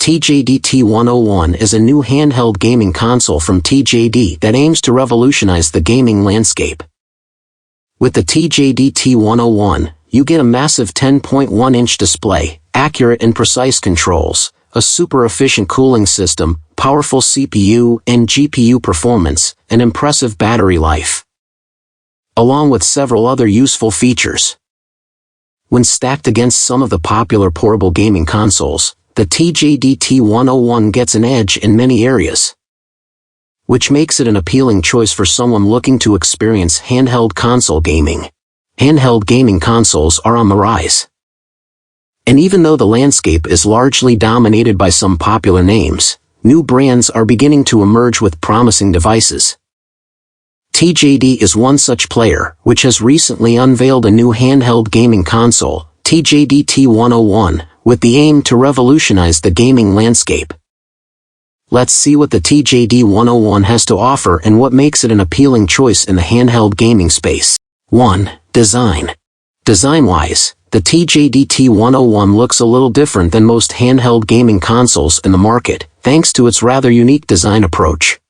TJD T101 is a new handheld gaming console from TJD that aims to revolutionize the gaming landscape. With the TJD T101, you get a massive 10.1-inch display, accurate and precise controls, a super efficient cooling system, powerful CPU and GPU performance, and impressive battery life, along with several other useful features. When stacked against some of the popular portable gaming consoles, the TJD T101 gets an edge in many areas, which makes it an appealing choice for someone looking to experience handheld console gaming. Handheld gaming consoles are on the rise. And even though the landscape is largely dominated by some popular names, new brands are beginning to emerge with promising devices. TJD is one such player, which has recently unveiled a new handheld gaming console, TJD T101, with the aim to revolutionize the gaming landscape. Let's see what the TJD 101 has to offer and what makes it an appealing choice in the handheld gaming space. 1. Design. Design-wise, the TJD T101 looks a little different than most handheld gaming consoles in the market, thanks to its rather unique design approach.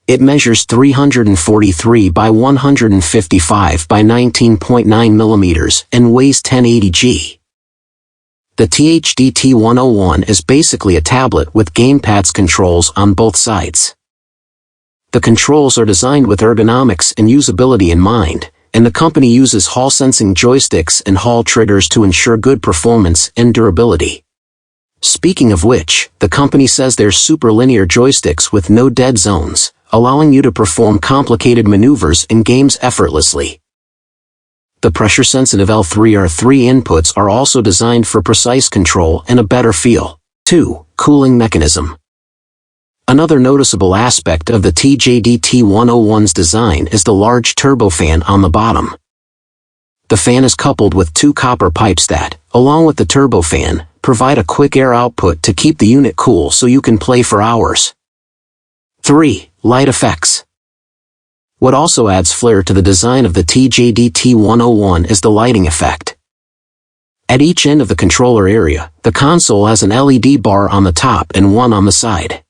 It measures 343 by 155 by 19.9 millimeters and weighs 1080 g. The TJD T101 is basically a tablet with gamepads controls on both sides. The controls are designed with ergonomics and usability in mind, and the company uses Hall-sensing joysticks and Hall triggers to ensure good performance and durability. Speaking of which, the company says they're super linear joysticks with no dead zones, allowing you to perform complicated maneuvers in games effortlessly. The pressure-sensitive L3R3 inputs are also designed for precise control and a better feel. 2. Cooling mechanism. Another noticeable aspect of the TJD T101's design is the large turbofan on the bottom. The fan is coupled with two copper pipes that, along with the turbofan, provide a quick air output to keep the unit cool so you can play for hours. 3. Light effects. What also adds flair to the design of the TJD T101 is the lighting effect. At each end of the controller area, the console has an LED bar on the top and one on the side.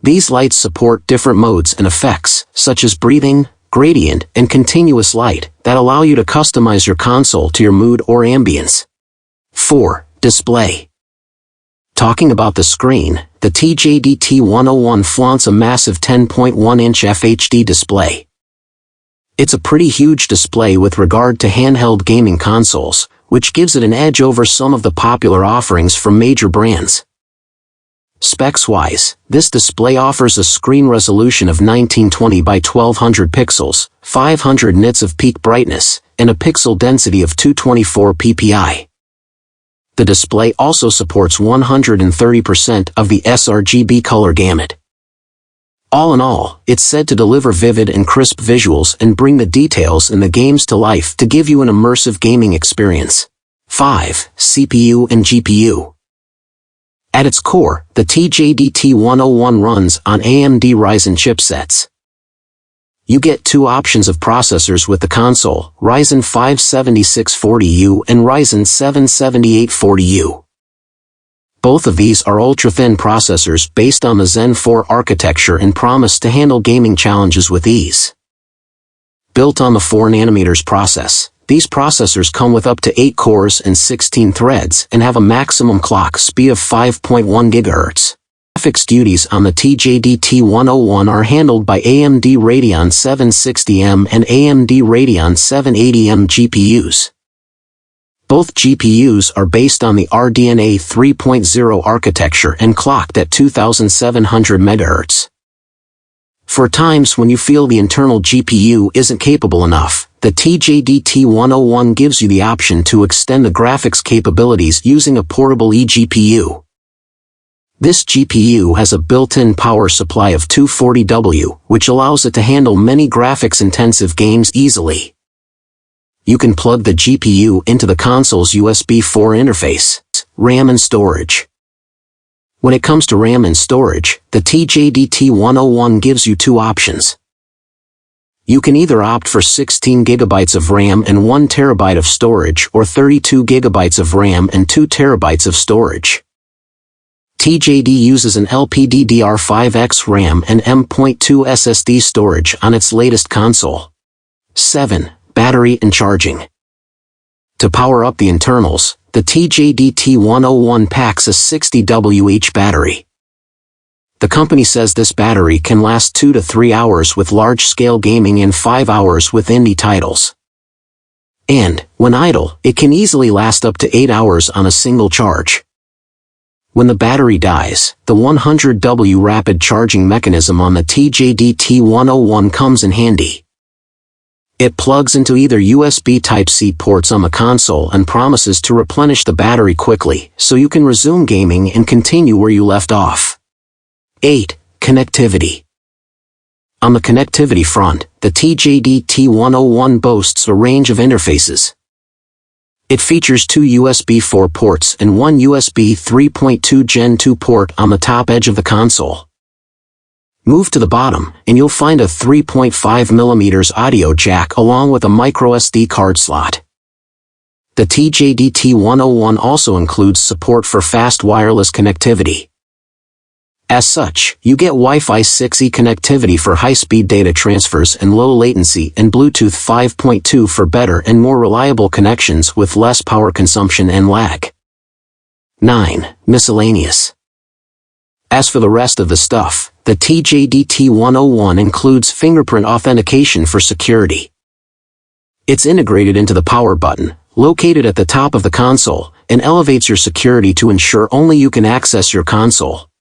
These lights support different modes and effects, such as breathing, gradient, and continuous light, that allow you to customize your console to your mood or ambience. 4. Display. Talking about the screen, the TJD T101 flaunts a massive 10.1-inch FHD display. It's a pretty huge display with regard to handheld gaming consoles, which gives it an edge over some of the popular offerings from major brands. Specs-wise, this display offers a screen resolution of 1920 by 1200 pixels, 500 nits of peak brightness, and a pixel density of 224 ppi. The display also supports 130% of the sRGB color gamut. All in all, it's said to deliver vivid and crisp visuals and bring the details in the games to life to give you an immersive gaming experience. 5. CPU and GPU. At its core, the TJD T101 runs on AMD Ryzen chipsets. You get two options of processors with the console, Ryzen 5 7640U and Ryzen 7 7840U. Both of these are ultra-thin processors based on the Zen 4 architecture and promise to handle gaming challenges with ease. Built on the 4nm process, these processors come with up to 8 cores and 16 threads and have a maximum clock speed of 5.1 GHz. Graphics duties on the TJD T101 are handled by AMD Radeon 760M and AMD Radeon 780M GPUs. Both GPUs are based on the RDNA 3.0 architecture and clocked at 2700 MHz. For times when you feel the internal GPU isn't capable enough, the TJD T101 gives you the option to extend the graphics capabilities using a portable eGPU. This GPU has a built-in power supply of 240W, which allows it to handle many graphics-intensive games easily. You can plug the GPU into the console's USB 4 interface. RAM and storage. When it comes to RAM and storage, the TJD T101 gives you two options. You can either opt for 16 GB of RAM and 1 TB of storage or 32 GB of RAM and 2 TB of storage. TJD uses an LPDDR5X RAM and M.2 SSD storage on its latest console. 7. Battery and charging. To power up the internals, the TJD T101 packs a 60 Wh battery. The company says this battery can last 2 to 3 hours with large-scale gaming and 5 hours with indie titles. And, when idle, it can easily last up to 8 hours on a single charge. When the battery dies, the 100W rapid charging mechanism on the TJD T101 comes in handy. It plugs into either USB Type-C ports on the console and promises to replenish the battery quickly, so you can resume gaming and continue where you left off. 8. Connectivity. On the connectivity front, the TJD T101 boasts a range of interfaces. It features 2 USB 4 ports and 1 USB 3.2 Gen 2 port on the top edge of the console. Move to the bottom, and you'll find a 3.5mm audio jack along with a microSD card slot. The TJD T101 also includes support for fast wireless connectivity. As such, you get Wi-Fi 6E connectivity for high-speed data transfers and low latency, and Bluetooth 5.2 for better and more reliable connections with less power consumption and lag. 9. Miscellaneous. As for the rest of the stuff, the TJD T101 includes fingerprint authentication for security. It's integrated into the power button, located at the top of the console, and elevates your security to ensure only you can access your console.